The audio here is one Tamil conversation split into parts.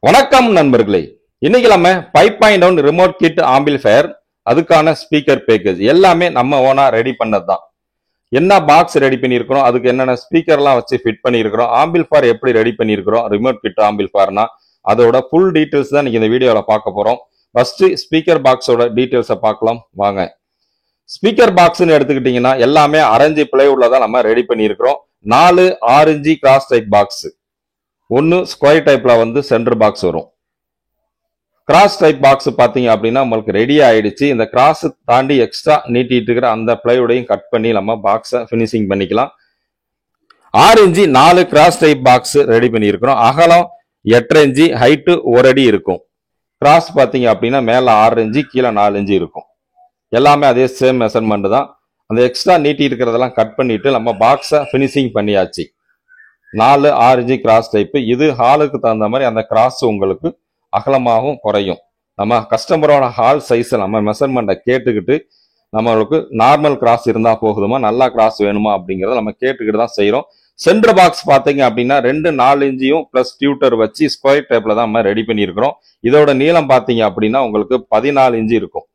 வணக்கம் நண்பர்களே. இன்னைக்கு நம்ம 5.1 ரிமோட் கிட் ஆம்பிளிஃபயர் அதுக்கான ஸ்பீக்கர் பேக்கேஜ் எல்லாமே நம்ம ஓனா ரெடி பண்ணது தான். என்ன பாக்ஸ் ரெடி பண்ணியிருக்கிறோம், அதுக்கு என்னென்ன ஸ்பீக்கர்லாம் வச்சு ஃபிட் பண்ணியிருக்கிறோம், ஆம்பிளிஃபயர் எப்படி ரெடி பண்ணியிருக்கிறோம், ரிமோட் கிட் ஆம்பிளிஃபயர்னா அதோட ஃபுல் டீட்டெயில்ஸ் தான் இன்னைக்கு இந்த வீடியோவில் பார்க்க போறோம். ஃபர்ஸ்ட் ஸ்பீக்கர் பாக்ஸோட டீட்டெயில்ஸை பார்க்கலாம் வாங்க. ஸ்பீக்கர் பாக்ஸ்ன்னு எடுத்துக்கிட்டீங்கன்னா எல்லாமே அரைஞ்சி பிளேவுட்ல தான் நம்ம ரெடி பண்ணியிருக்கிறோம். 4 6 கிராஸ் டைப் பாக்ஸ், ஒன்னு ஸ்கொயர் டைப்ல வந்து சென்டர் பாக்ஸ் வரும். கிராஸ் டைப் பாக்ஸ் பாத்தீங்க அப்படின்னா உங்களுக்கு ரெடி ஆயிடுச்சு. இந்த கிராஸ் தாண்டி எக்ஸ்ட்ரா நீட்டிட்டு இருக்கிற அந்த பிளைவுடையும் கட் பண்ணி நம்ம பாக்ஸை பினிஷிங் பண்ணிக்கலாம். 6 inch 4 cross type box ready பண்ணியிருக்கிறோம். அகலம் 8 இன்ச்சு, ஹைட்டு 1 அடி இருக்கும். கிராஸ் பாத்தீங்க அப்படின்னா மேல 6 இன்ச்சு, கீழே 4 இன்ச்சு இருக்கும். எல்லாமே அதே சேம் மெஷர்மெண்ட் தான். அந்த எக்ஸ்ட்ரா நீட்டி இருக்கிறதெல்லாம் கட் பண்ணிட்டு நம்ம பாக்ஸை பினிஷிங் பண்ணியாச்சு. 4 6 இன்ச்சு கிராஸ் டைப். இது ஹாலுக்கு தகுந்த மாதிரி அந்த கிராஸ் உங்களுக்கு அகலமாகவும் குறையும். நம்ம கஸ்டமரோட ஹால் சைஸை நம்ம மெஷர்மெண்ட்டை கேட்டுக்கிட்டு நம்மளுக்கு நார்மல் கிராஸ் இருந்தால் போகுதுமா, நல்லா கிராஸ் வேணுமா அப்படிங்கிறத நம்ம கேட்டுக்கிட்டு தான் செய்கிறோம். சென்டர் பாக்ஸ் பார்த்தீங்க அப்படின்னா 2 4 இன்ச்சியும் ப்ளஸ் டியூட்டர் வச்சு ஸ்கொயர் டைப்ல தான் நம்ம ரெடி பண்ணியிருக்கிறோம். இதோட நீளம் பார்த்தீங்க அப்படின்னா உங்களுக்கு 14 இன்ச்சு இருக்கும்,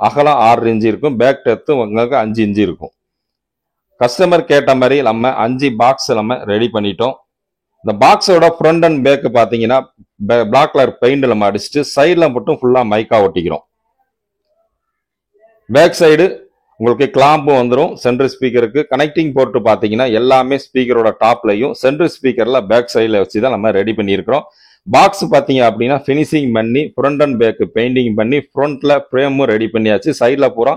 அகலம் 6 இன்ச்சு இருக்கும், பேக் டெப்த் உங்களுக்கு 5 இன்ச்சு இருக்கும். கஸ்டமர் கேட்ட மாதிரி நம்ம 5 பாக்ஸ் நம்ம ரெடி பண்ணிட்டோம். இந்த பாக்ஸோட ஃப்ரண்ட் அண்ட் பேக் பார்த்தீங்கன்னா பிளாக் கலர் பெயிண்ட் நம்ம அடிச்சுட்டு சைடில் மட்டும் ஃபுல்லாக மைக்கா ஒட்டிக்கிறோம். பேக் சைடு உங்களுக்கு கிளாம்பு வந்துடும். சென்ட்ரல் ஸ்பீக்கருக்கு கனெக்டிங் போர்ட்டு பார்த்தீங்கன்னா எல்லாமே ஸ்பீக்கரோட டாப்லையும் சென்ட்ரல் ஸ்பீக்கரில் பேக் சைடில் வச்சு தான் நம்ம ரெடி பண்ணியிருக்கிறோம். பாக்ஸ் பார்த்தீங்க அப்படின்னா ஃபினிஷிங் பண்ணி ஃப்ரண்ட் அண்ட் பேக் பெயிண்டிங் பண்ணி ஃப்ரண்ட்ல ஃப்ரேமும் ரெடி பண்ணியாச்சு. சைடில் பூரா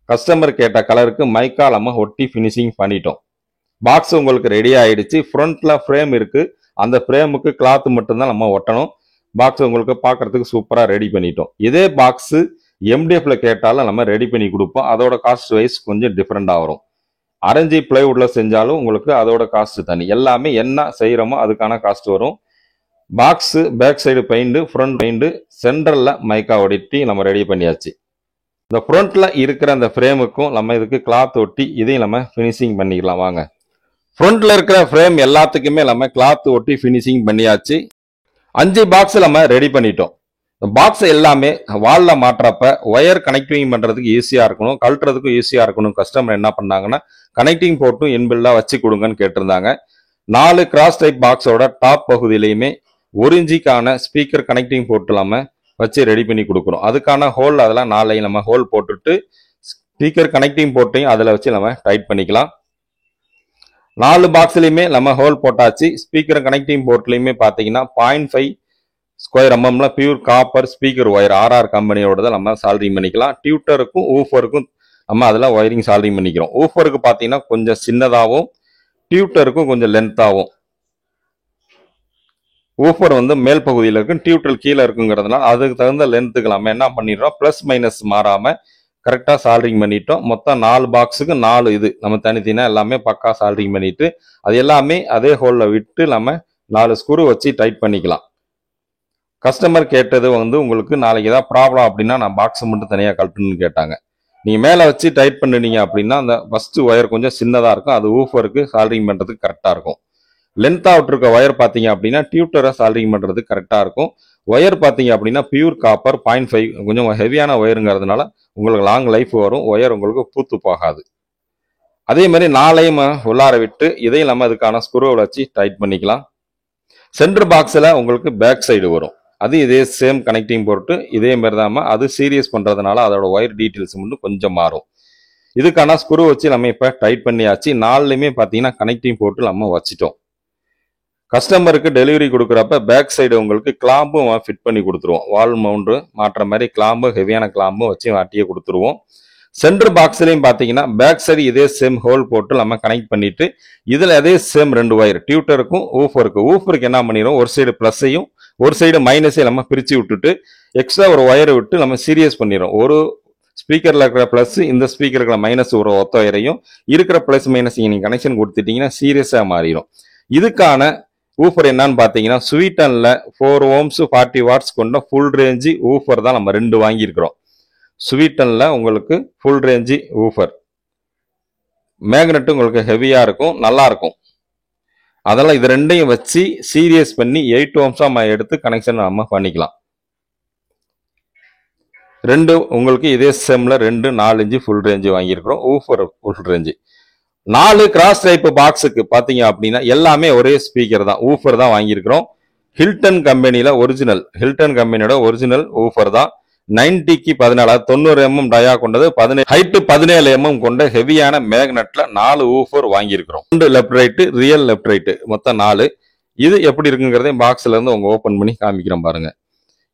கஸ்டமர் கேட்ட கலருக்கு மைக்கா நம்ம ஒட்டி ஃபினிஷிங் பண்ணிட்டோம். பாக்ஸ் உங்களுக்கு ரெடி ஆயிடுச்சு. ஃப்ரண்ட்ல ஃப்ரேம் இருக்கு, அந்த ஃப்ரேமுக்கு கிளாத் மட்டும்தான் நம்ம ஒட்டணும். பாக்ஸ் உங்களுக்கு பார்க்கறதுக்கு சூப்பராக ரெடி பண்ணிட்டோம். இதே பாக்ஸ் எம்டிஎஃப்ல கேட்டாலும் நம்ம ரெடி பண்ணி கொடுப்போம். அதோட காஸ்ட் வைஸ் கொஞ்சம் டிஃப்ரெண்டாக வரும். அரேஞ்சி பிளைவுட்ல செஞ்சாலும் உங்களுக்கு அதோட காஸ்ட் தனி. எல்லாமே என்ன செய்யறோமோ அதுக்கான காஸ்ட் வரும். Box pack side paint, front paint, சென்டர்ல மைக்கா ஒட்டி நம்ம ரெடி பண்ணியாச்சு. இந்த ஃப்ரண்ட்ல இருக்கிற அந்த ஃப்ரேமுக்கும் நம்ம இதுக்கு கிளாத் ஒட்டி இதையும் நம்ம ஃபினிஷிங் பண்ணிக்கலாம் வாங்க. ஃப்ரண்ட்ல இருக்கிற ஃப்ரேம் எல்லாத்துக்குமே நம்ம கிளாத் ஒட்டி ஃபினிஷிங் பண்ணியாச்சு. 5 பாக்ஸ் நம்ம ரெடி பண்ணிட்டோம். இந்த பாக்ஸ் எல்லாமே வால்ல மாட்டுறப்ப ஒயர் கனெக்டிங் பண்றதுக்கு ஈஸியா இருக்கணும், கழட்டுறதுக்கும் ஈஸியா இருக்கணும். கஸ்டமர் என்ன பண்ணாங்கன்னா கனெக்டிங் போர்ட்டும் இன்பில்டா வச்சு கொடுங்கன்னு கேட்டிருந்தாங்க. 4 கிராஸ் டைப் பாக்ஸோட டாப் பகுதியிலையுமே 1 இன்ச்சுக்கான ஸ்பீக்கர் கனெக்டிங் போர்ட் நம்ம வச்சு ரெடி பண்ணி கொடுக்குறோம். அதுக்கான ஹோல் அதெல்லாம் 4 நம்ம ஹோல் போட்டுட்டு ஸ்பீக்கர் கனெக்டிங் போர்ட்டையும் அதில் வச்சு நம்ம டைட் பண்ணிக்கலாம். 4 பாக்ஸ்லையுமே நம்ம ஹோல் போட்டாச்சு. ஸ்பீக்கர் கனெக்டிங் போர்ட்லையுமே பார்த்தீங்கன்னா 0.5 ஸ்கொயர் எம்எம்ல pure copper speaker wire R R கம்பெனியோட நம்ம சால்ரிங் பண்ணிக்கலாம். டியூட்டருக்கும் ஊஃபருக்கும் நம்ம அதில் ஒயரிங் சால்ரிங் பண்ணிக்கிறோம். ஊஃபருக்கு பார்த்தீங்கன்னா கொஞ்சம் சின்னதாகவும் டியூட்டருக்கும் கொஞ்சம் லென்த்தாகவும். ஊஃபர் வந்து மேல் பகுதியில் இருக்கும், டியூட்டர் கீழே இருக்குங்கிறதுனால அதுக்கு தகுந்த லென்த்துக்கு நம்ம என்ன பண்ணிடுறோம், பிளஸ் மைனஸ் மாறாம கரெக்டாக சால்ரிங் பண்ணிட்டோம். மொத்தம் 4 பாக்ஸுக்கு 4 இது நம்ம தனித்தனியாக எல்லாமே பக்கா சால்ரிங் பண்ணிட்டு அது எல்லாமே அதே ஹோலில் விட்டு நம்ம 4 ஸ்க்ரூ வச்சு டைட் பண்ணிக்கலாம். கஸ்டமர் கேட்டது வந்து உங்களுக்கு நாளைக்கு ஏதாவது ப்ராப்ளம் அப்படின்னா நான் பாக்ஸ் மட்டும் தனியாக கழட்டணும்னு கேட்டாங்க. நீங்கள் மேலே வச்சு டைட் பண்ணினீங்க அப்படின்னா அந்த ஃபர்ஸ்ட் ஒயர் கொஞ்சம் சின்னதாக இருக்கும், அது ஊஃபருக்கு சால்ரிங் பண்ணுறதுக்கு கரெக்டாக இருக்கும். லென்த் அவுட் இருக்க ஒயர் பார்த்தீங்க அப்படின்னா டியூட்டரை சால்ரிங் பண்ணுறது கரெக்டாக இருக்கும். ஒயர் பார்த்தீங்க அப்படின்னா பியூர் காப்பர் 0.5 கொஞ்சம் ஹெவியான ஒயருங்கிறதுனால உங்களுக்கு லாங் லைஃப் வரும். ஒயர் உங்களுக்கு பூத்து போகாது. அதே மாதிரி 4ஐயும் உள்ளார விட்டு இதையும் நம்ம அதுக்கான ஸ்க்ரூவை வச்சு டைட் பண்ணிக்கலாம். சென்டர் பாக்ஸில் உங்களுக்கு பேக் சைடு வரும், அது இதே சேம் கனெக்டிங் போர்ட்டு இதே மாதிரி தான். அது சீரியஸ் பண்ணுறதுனால அதோட ஒயர் டீட்டெயில்ஸ் மட்டும் கொஞ்சம் மாறும். இதுக்கான ஸ்க்ரூ வச்சு நம்ம இப்போ டைட் பண்ணியாச்சு. 4லையுமே பார்த்தீங்கன்னா கனெக்டிங் போர்ட்டு நம்ம வச்சிட்டோம். கஸ்டமருக்கு டெலிவரி கொடுக்குறப்ப பேக் சைடு உங்களுக்கு கிளாம்பும் ஃபிட் பண்ணி கொடுத்துருவோம். வால் மவுண்டு மாட்டுற மாதிரி கிளாம்பு, ஹெவியான கிளாம்பும் வச்சு மாட்டியே கொடுத்துருவோம். சென்டர் பாக்ஸ்லையும் பார்த்தீங்கன்னா பேக் சைடு இதே சேம் ஹோல் போட்டு நம்ம கனெக்ட் பண்ணிட்டு இதில் அதே சேம் 2 ஒயர் டியூட்டருக்கும் ஊஃபருக்கு என்ன பண்ணிடுவோம், ஒரு சைடு ப்ளஸ்ஸையும் ஒரு சைடு மைனஸையும் நம்ம பிரித்து விட்டுட்டு எக்ஸ்ட்ரா ஒரு ஒயரை விட்டு நம்ம சீரியஸ் பண்ணிடுவோம். ஒரு ஸ்பீக்கரில் இருக்கிற ப்ளஸ், இந்த ஸ்பீக்கர் இருக்கிற மைனஸ் ஒரு ஒத்த ஒயரையும் இருக்கிற ப்ளஸ் மைனஸ் நீங்கள் கனெக்ஷன் கொடுத்துட்டீங்கன்னா சீரியஸாக மாறிடும். இதுக்கான ஊஃபர் என்னன்னு பார்த்தீங்கன்னா ஸ்வீட்டன்ல 4 ohms 40 watts கொண்ட ஃபுல் ரேஞ்சு ஊஃபர் தான் நம்ம 2 வாங்கியிருக்கிறோம். ஸ்வீட்டன்ல உங்களுக்கு ஃபுல் ரேஞ்சு ஊஃபர் மேக்னெட் உங்களுக்கு ஹெவியா இருக்கும், நல்லா இருக்கும். அதெல்லாம் இது ரெண்டையும் வச்சு சீரியஸ் பண்ணி 8 ohms நம்ம எடுத்து கனெக்ஷன் நம்ம பண்ணிக்கலாம். ரெண்டு உங்களுக்கு இதே செம்ல 2 4 இன்ச்சு ஃபுல் ரேஞ்சு வாங்கியிருக்கிறோம். Woofer full range 4 cross type பாக்ஸுக்கு பாத்தீங்க அப்படின்னா எல்லாமே ஒரே ஸ்பீக்கர் தான், ஊஃபர் தான் வாங்கியிருக்கிறோம். ஹில்டன் கம்பெனியில ஒரிஜினல், ஹில்டன் கம்பெனியோட ஒரிஜினல் ஊஃபர் தான். 90க்கு 14, 90 mm டயா கொண்டது, ஹைட்டு 17 mm கொண்ட ஹெவியான மேக்னெட்ல 4 ஊஃபர் வாங்கியிருக்கிறோம். Left right, rear left right, மொத்தம் 4. இது எப்படி இருக்குங்கிறதே பாக்ஸ்ல இருந்து உங்க ஓபன் பண்ணி காமிக்கிறோம் பாருங்க.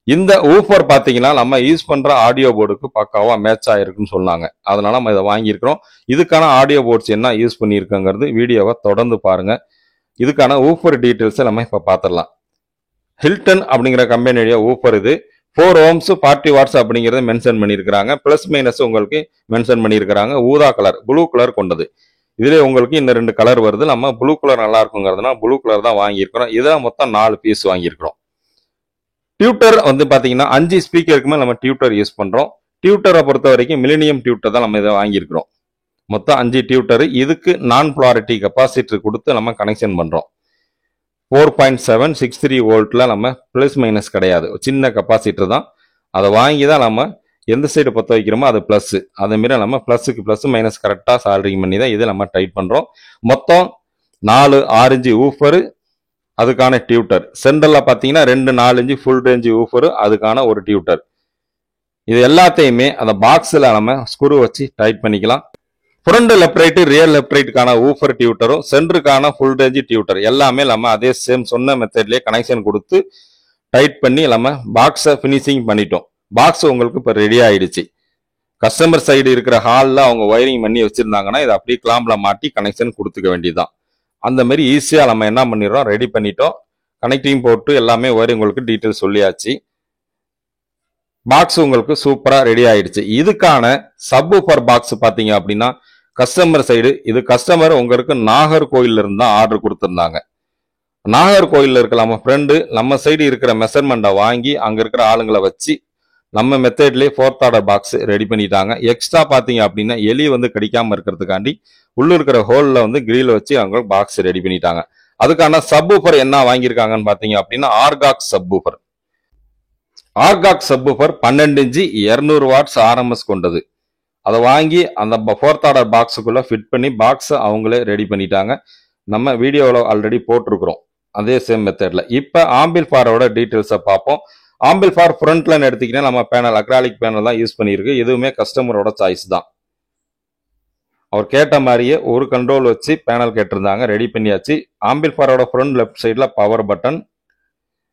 இந்த ஊஃபர் பாத்தீங்கன்னா நம்ம யூஸ் பண்ற ஆடியோ போர்டுக்கு பக்காவா மேட்ச் ஆயிருக்குன்னு சொன்னாங்க. அதனால நம்ம இதை வாங்கியிருக்கிறோம். இதுக்கான ஆடியோ போர்ட்ஸ் என்ன யூஸ் பண்ணியிருக்கோங்கிறது வீடியோவை தொடர்ந்து பாருங்க. இதுக்கான ஊஃபர் டீட்டெயில்ஸை நம்ம இப்ப பாத்திரலாம். ஹில்டன் அப்படிங்கிற கம்பெனியுடைய ஊஃபர் இது 4 ohms 40 watts அப்படிங்கறத மென்ஷன் பண்ணியிருக்கிறாங்க. பிளஸ் மைனஸ் உங்களுக்கு மென்ஷன் பண்ணியிருக்கிறாங்க. ஊதா கலர், ப்ளூ கலர் கொண்டது. இதுல உங்களுக்கு இந்த 2 கலர் வருது. நம்ம ப்ளூ கலர் நல்லா இருக்குங்கிறதுனா ப்ளூ கலர் தான் வாங்கியிருக்கிறோம். இதான் மொத்தம் 4 பீஸ் வாங்கியிருக்கிறோம். டியூட்டர் வந்து பாத்தீங்கன்னா 5 ஸ்பீக்கருக்குமே நம்ம டியூட்டர் யூஸ் பண்றோம். டியூட்டரை பொறுத்த வரைக்கும் மில்லினியம் டியூட்டர் தான் நம்ம இதை வாங்கியிருக்கிறோம். மொத்தம் 5 டியூட்டர். இதுக்கு நான் போலாரிட்டி கெப்பாசிட்டர் கொடுத்து நம்ம கனெக்ஷன் பண்றோம். 4.763 வோல்ட்ல நம்ம பிளஸ் மைனஸ் கிடையாது, சின்ன கெப்பாசிட்டர் தான். அதை வாங்கி தான் நம்ம எந்த சைடு பற்ற வைக்கிறோமோ அது பிளஸ், அதே மாதிரி நம்ம பிளஸுக்கு பிளஸ் மைனஸ் கரெக்டா சால்டரிங் பண்ணி தான் இதை நம்ம டைட் பண்றோம். மொத்தம் 4 ஆரஞ்சு ஊஃபரு, அதுக்கான டியூட்டர். சென்டர்ல பாத்தீங்கன்னா 2 4 இன்ச்சு ஃபுல் ரேஞ்சு ஊஃபரு, அதுக்கான ஒரு டியூட்டர். இது எல்லாத்தையுமே அந்த பாக்ஸ்ல நம்ம ஸ்க்ரூ வச்சு டைட் பண்ணிக்கலாம். Front left right, rear left ரைட்டுக்கான ஊஃபர் டியூட்டரும் சென்டருக்கான ஃபுல் ரேஞ்ச் டியூட்டர் எல்லாமே நம்ம அதே சேம் சொன்ன மெத்தட்லயே கனெக்ஷன் கொடுத்து டைட் பண்ணி நம்ம பாக்ஸை ஃபினிஷிங் பண்ணிட்டோம். பாக்ஸ் உங்களுக்கு இப்போ ரெடி ஆயிடுச்சு. கஸ்டமர் சைடு இருக்கிற ஹாலில் அவங்க ஒயரிங் பண்ணி வச்சிருந்தாங்கன்னா இதை அப்படியே கிளாம்ல மாட்டி கனெக்ஷன் கொடுத்துக்க வேண்டியதுதான். அந்த மாதிரி ஈஸியா நம்ம என்ன பண்ணிடுறோம், ரெடி பண்ணிட்டோம். கனெக்டிங் போட்டு எல்லாமே ஒயரிங் உங்களுக்கு டீட்டெயில் சொல்லியாச்சு. பாக்ஸ் உங்களுக்கு சூப்பரா ரெடி ஆயிடுச்சு. இதுக்கான சப்வூஃபர் பாக்ஸ் பாத்தீங்க அப்படின்னா கஸ்டமர் சைடு, இது கஸ்டமர் உங்களுக்கு நாகர்கோயில்ல இருந்து தான் ஆர்டர் கொடுத்திருந்தாங்க. நாகர்கோயில்ல இருக்க நம்ம ஃப்ரெண்டு நம்ம சைடு இருக்கிற மெஷர்மெண்ட்டை வாங்கி அங்க இருக்கிற ஆளுங்களை வச்சு நம்ம மெத்தட்லயே 4th ஆர்டர் பாக்ஸ் ரெடி பண்ணிட்டாங்க. எக்ஸ்ட்ரா பாத்தீங்க அப்படின்னா எலி வந்து கடிக்காம இருக்கிறதுக்காண்டி உள்ள இருக்கிற ஹோல்ல வந்து கிரில் வச்சு அவங்க பாக்ஸ் ரெடி பண்ணிட்டாங்க. அதுக்கான சப்வூஃபர் என்ன வாங்கியிருக்காங்கன்னு பாத்தீங்க அப்படின்னா ஆர்காக்ஸ் சப்வூஃபர். ஆர்காக்ஸ் சப்வூஃபர் 12 இன்ச்சு 200 வாட்ஸ் RMS கொண்டது. அதை வாங்கி அந்த 4th ஆர்டர் பாக்ஸுக்குள்ள ஃபிட் பண்ணி பாக்ஸ் அவங்களே ரெடி பண்ணிட்டாங்க. நம்ம வீடியோவில் ஆல்ரெடி போட்டிருக்கிறோம் அதே சேம் மெத்தட்ல. இப்போ ஆம்பிள்ஃபாரோட டீட்டெயில்ஸை பார்ப்போம். ஆம்பிள்ஃபார் ஃப்ரண்ட்ல எடுத்துக்கிட்டா நம்ம பேனல் அக்ராலிக் பேனல் தான் யூஸ் பண்ணியிருக்கு. எதுவுமே கஸ்டமரோட சாய்ஸ் தான். அவர் கேட்ட மாதிரியே ஒரு கண்ட்ரோல் வச்சு பேனல் கேட்டிருந்தாங்க, ரெடி பண்ணியாச்சு. ஆம்பிள்ஃபாரோட ஃப்ரண்ட் லெஃப்ட் சைட்ல பவர் பட்டன்.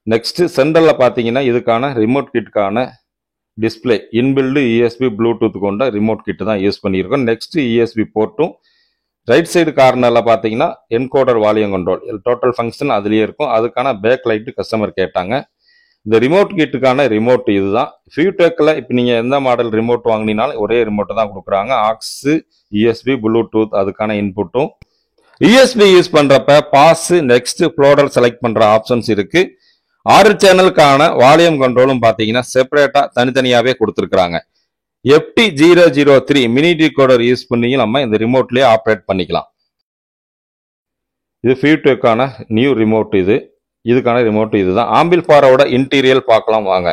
நெக்ஸ்ட் சென்டர்ல பாத்தீங்கன்னா இதுக்கான ரிமோட் கிட்டுக்கான டிஸ்பிளே, இன்பில்டு USB ப்ளூடூத் கொண்ட ரிமோட் கிட் தான் யூஸ் பண்ணியிருக்கோம். நெக்ஸ்ட் USB போர்ட்டும். ரைட் சைடு கார்னர்ல பாத்தீங்கன்னா encoder volume control total function அதுலயே இருக்கும். அதுக்கான பேக் லைட் கஸ்டமர் கேட்டாங்க. இந்த ரிமோட் கிட்டுக்கான ரிமோட் இதுதான். ஃபியூடெக்ல இப்போ நீங்க எந்த மாடல் ரிமோட் வாங்கினாலும் ஒரே ரிமோட் தான் கொடுக்குறாங்க. ஆக்ஸ், USB ப்ளூடூத் அதுக்கான இன்புட்டும். USB யூஸ் பண்றப்ப பாஸ், நெக்ஸ்ட் ஃப்ளோடர் செலக்ட் பண்ற ஆப்ஷன்ஸ் இருக்கு. 6 சேனலுக்கான வால்யூம் கண்ட்ரோலும் பாத்தீங்கன்னா செப்பரேட்டா தனித்தனியாவே கொடுத்துருக்காங்க. FT003 மினி டிகோடர் யூஸ் பண்ணி நம்ம இந்த ரிமோட்லயே ஆப்ரேட் பண்ணிக்கலாம். இது ஃபியூடெக்கான நியூ ரிமோட். இதுக்கான ரிமோட் இதுதான். ஆம்பிள்ஃபாரோட இன்டீரியல் பார்க்கலாம் வாங்க.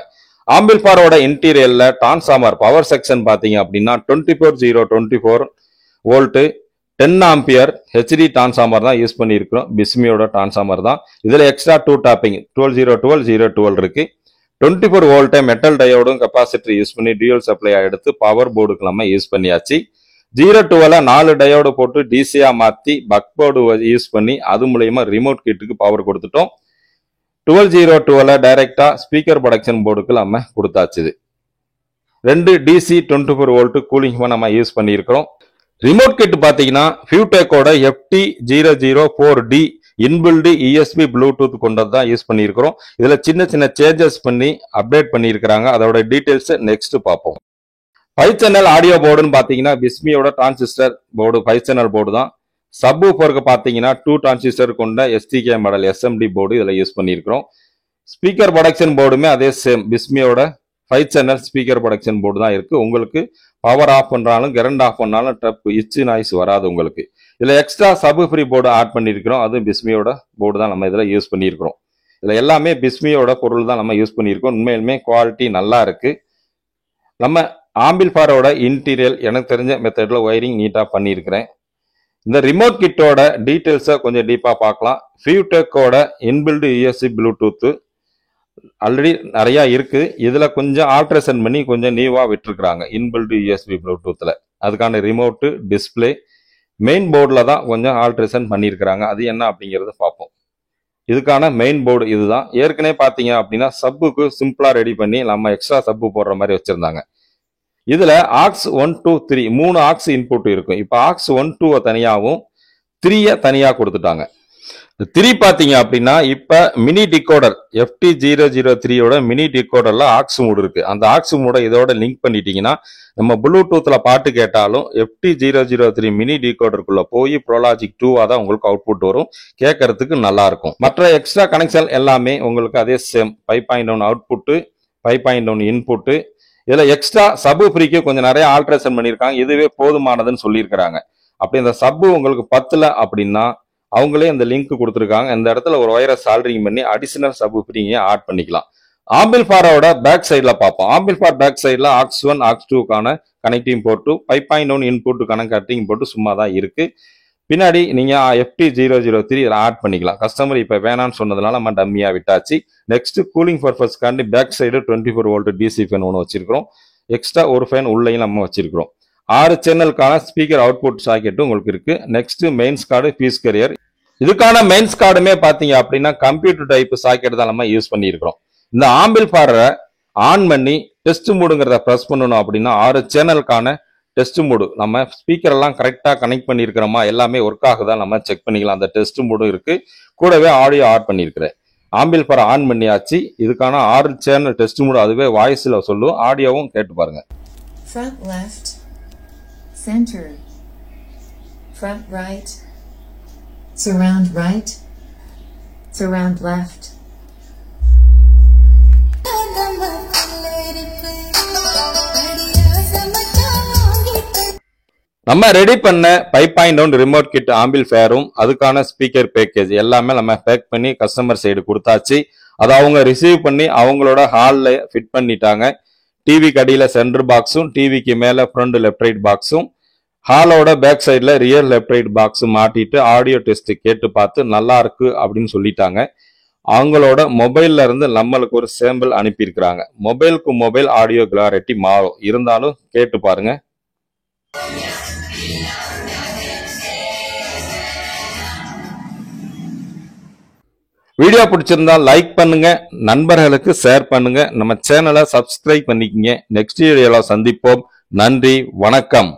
ஆம்பிள்ஃபாரோட இன்டீரியல்ல டிரான்ஸ்ஃபார்மர் பவர் செக்ஷன் பாத்தீங்க அப்படின்னா 24024 வோல்ட் 10 ஆம்பியர் ஹெச்டி டிரான்ஸ்ஃபார்மர் தான் யூஸ் பண்ணியிருக்கிறோம். பிஸ்மியோட டிரான்ஸ்ஃபார்மர் தான். இதுல எக்ஸ்ட்ரா 2 டாப்பிங் 12 இருக்கு. 24 வோல்ட் மெட்டல் டயோடும் கெப்பாசிட்டர் யூஸ் பண்ணி டியூல் சப்ளையா எடுத்து பவர் போர்டுக்கு நம்ம யூஸ் பண்ணியாச்சு. 012 4 டயோடு போட்டு டிசியா மாத்தி பக் போர்டு யூஸ் பண்ணி அது மூலயமா ரிமோட் கிட்டுக்கு பவர் கொடுத்துட்டோம். 12 டைரக்டா ஸ்பீக்கர் ப்ரொடக்ஷன் போர்டுக்கு நம்ம கொடுத்தாச்சு. 2 DC 24 வோல்ட் கூலிங் நம்ம யூஸ் பண்ணியிருக்கிறோம். ரிமோட் கிட் பாத்தீங்கன்னா ஃபியூடெக்கோட FT004D இன்பில்டு USB ப்ளூடூத் கொண்டது தான் யூஸ் பண்ணியிருக்கிறோம். இதுல சின்ன சின்ன சேஞ்சஸ் பண்ணி அப்டேட் பண்ணியிருக்கிறாங்க. அதோட டீடைல்ஸ் நெக்ஸ்ட் பார்ப்போம். 5 சேனல் ஆடியோ போர்டுன்னு பாத்தீங்கன்னா பிஸ்மியோட டிரான்சிஸ்டர் போர்டு 5 சேனல் போர்டு தான். சப்வூஃபருக்கு பாத்தீங்கன்னா 2 டிரான்சிஸ்டர் கொண்ட STK மாடல் SMD போர்டு இதுல யூஸ் பண்ணியிருக்கிறோம். ஸ்பீக்கர் ப்ரொடக்ஷன் போர்டுமே அதே சேம் பிஸ்மியோட 5 சேனல் ஸ்பீக்கர் ப்ரொடக்ஷன் போர்டு தான் இருக்கு. உங்களுக்கு பவர் ஆஃப் பண்றாலும் கரண்ட் ஆஃப் பண்ணாலும் டப் இச்சு நாய்ஸ் வராது உங்களுக்கு. இதுல extra sub free board add பண்ணியிருக்கிறோம். அதுவும் பிஸ்மியோட போர்டு தான் நம்ம இதுல யூஸ் பண்ணியிருக்கிறோம். இதுல எல்லாமே பிஸ்மியோட பொருள் தான் நம்ம யூஸ் பண்ணியிருக்கோம். உண்மையிலுமே குவாலிட்டி நல்லா இருக்கு. நம்ம ஆம்பிள்ஃபயரோட இன்டீரியல் எனக்கு தெரிஞ்ச மெத்தட்ல ஒயரிங் நீட்டா பண்ணியிருக்கிறேன். இந்த ரிமோட் கிட்டோட டீட்டெயில்ஸை கொஞ்சம் டீப்பா பார்க்கலாம். ஃபியூடெக்கோட இன்பில்டு யூஎஸ்பி ப்ளூடூத் ஆல்ரெடி நிறைய இருக்கு. இதுல கொஞ்சம் ஆல்ட்ரேஷன் பண்ணி கொஞ்சம் நியூவா விட்டுருக்காங்க இன்பில்டு யூஎஸ்பி ப்ளூடூத்ல. அதுக்கான ரிமோட்டு டிஸ்பிளே மெயின் போர்டில் தான் கொஞ்சம் ஆல்ட்ரேஷன் பண்ணியிருக்கிறாங்க. அது என்ன அப்படிங்கிறத பார்ப்போம். இதுக்கான மெயின் போர்டு இதுதான். ஏற்கனவே பார்த்தீங்க அப்படின்னா சப்புக்கு சிம்பிளா ரெடி பண்ணி நம்ம எக்ஸ்ட்ரா சப்பு போடுற மாதிரி வச்சிருந்தாங்க. இதுல ஆக்ஸ் 1 2 3 3 ஆக்ஸ் இன்புட் இருக்கும். இப்போ ஆக்ஸ் 1 2 தனியாகவும் 3 தனியா கொடுத்துட்டாங்க. 3 பாத்தீங்க அப்படின்னா இப்ப மினி டிகோடர் FT003யோட மினி டிகோடர்ல ஆக்ஸ் மூடு இருக்கு. அந்த ஆக்ஸ் மூட இதோட லிங்க் பண்ணிட்டீங்கன்னா நம்ம ப்ளூடூத்ல பாட்டு கேட்டாலும் FT003 மினி டிகோடருக்குள்ள போய் ப்ரோலாஜிக் 2 தான் உங்களுக்கு அவுட்புட் வரும். கேட்கறதுக்கு நல்லா இருக்கும். மற்ற எக்ஸ்ட்ரா கனெக்ஷன் எல்லாமே உங்களுக்கு அதே சேம் 5.1 அவுட்புட் 5.1 இன்புட். இதுல எக்ஸ்ட்ரா சப்பு ஃப்ரீக்கு கொஞ்சம் நிறைய ஆல்ட்ரேஷன் பண்ணியிருக்காங்க. இதுவே போதுமானதுன்னு சொல்லியிருக்கிறாங்க. அப்படி இந்த சப்பு உங்களுக்கு பத்தல அப்படின்னா அவங்களே இந்த லிங்க் கொடுத்துருக்காங்க. இந்த இடத்துல ஒரு ஒயரை சால்டரிங் பண்ணி அடிஷனல் சப்பு ஃப்ரீங்க ஆட் பண்ணிக்கலாம். ஆம்பிள்ஃபயரோட பேக் சைட்ல பார்ப்போம். ஆம்பிள்ஃபயர் பேக் சைட்ல ஆக்ஸ் 1 ஆக்ஸ் 2க்கான connecting port 5.1 input connecting port சும்மா தான் இருக்கு. பின்னாடி நீங்க FT003 இதில் ஆட் பண்ணிக்கலாம். கஸ்டமர் இப்ப வேணான்னு சொன்னதுனால நம்ம டம்மியா விட்டாச்சு. நெக்ஸ்ட் கூலிங் பர்பஸ்க்காண்டி back side 24 volt DC fan ஒன்று வச்சிருக்கிறோம். எக்ஸ்ட்ரா ஒரு ஃபேன் உள்ளேயும் நம்ம வச்சிருக்கிறோம். 6 சேனலுக்கான ஸ்பீக்கர் அவுட்புட் சாக்கெட்டும் உங்களுக்கு இருக்கு. Next mains card piece carrier. இதுக்கான மெயின்ஸ் கார்டுமே பாத்தீங்க அப்படின்னா கம்ப்யூட்டர் டைப் சாக்கெட் தான் நம்ம யூஸ் பண்ணியிருக்கிறோம். இந்த ஆம்பிள்ஃபயரை ஆன் பண்ணி டெஸ்ட் மூடுங்கிறத ப்ரெஸ் பண்ணணும் அப்படின்னா 6 சேனலுக்கான டெஸ்ட் மூடு நம்ம ஸ்பீக்கர் எல்லாம் கரெக்டா கனெக்ட் பண்ணிருக்கிறோமா எல்லாமே ஒர்க் ஆகுதா நம்ம செக் பண்ணிக்கலாம். அந்த டெஸ்ட் மூடும் இருக்கு. கூடவே ஆடியோ ஆட் பண்ணிருக்கிறேன். ஆம்பிள்ஃபயர் ஆன் பண்ணியாச்சு. இதுக்கான 6 சேனல் டெஸ்ட் மூடு அதுவே வாய்ஸ்ல சொல்லும். ஆடியோவும் கேட்டு பாருங்க. Front left, center, front right, surround left. நம்ம ரெடி பண்ண 5.1 ரிமோட் கிட் ஆம்பிள்ஃபயரும் அதுக்கான ஸ்பீக்கர் பேக்கேஜ் எல்லாமே நம்ம பேக் பண்ணி கஸ்டமர் சைடு கொடுத்தாச்சு. அதை அவங்க ரிசீவ் பண்ணி அவங்களோட ஹால்ல ஃபிட் பண்ணிட்டாங்க. டிவி கடியில சென்டர் பாக்ஸும் டிவிக்கு மேல ஃப்ரண்ட் லெஃப்ட் ரைட் பாக்ஸும் ஹாலோட பேக் சைட்ல ரியர் லெஃப்ட் ரைட் பாக்ஸும் மாட்டிட்டு ஆடியோ டெஸ்ட் கேட்டு பார்த்து நல்லா இருக்கு அப்படின்னு சொல்லிட்டாங்க. அவங்களோட மொபைல்ல இருந்து நம்மளுக்கு ஒரு சாம்பிள் அனுப்பியிருக்கிறாங்க. மொபைலுக்கு மொபைல் ஆடியோ கிளாரிட்டி மாறும். இருந்தாலும் கேட்டு பாருங்க. வீடியோ பிடிச்சிருந்தா லைக் பண்ணுங்க, நண்பர்களுக்கு ஷேர் பண்ணுங்க, நம்ம சேனலை சப்ஸ்கிரைப் பண்ணிக்கங்க. நெக்ஸ்ட் வீடியோல சந்திப்போம். நன்றி, வணக்கம்.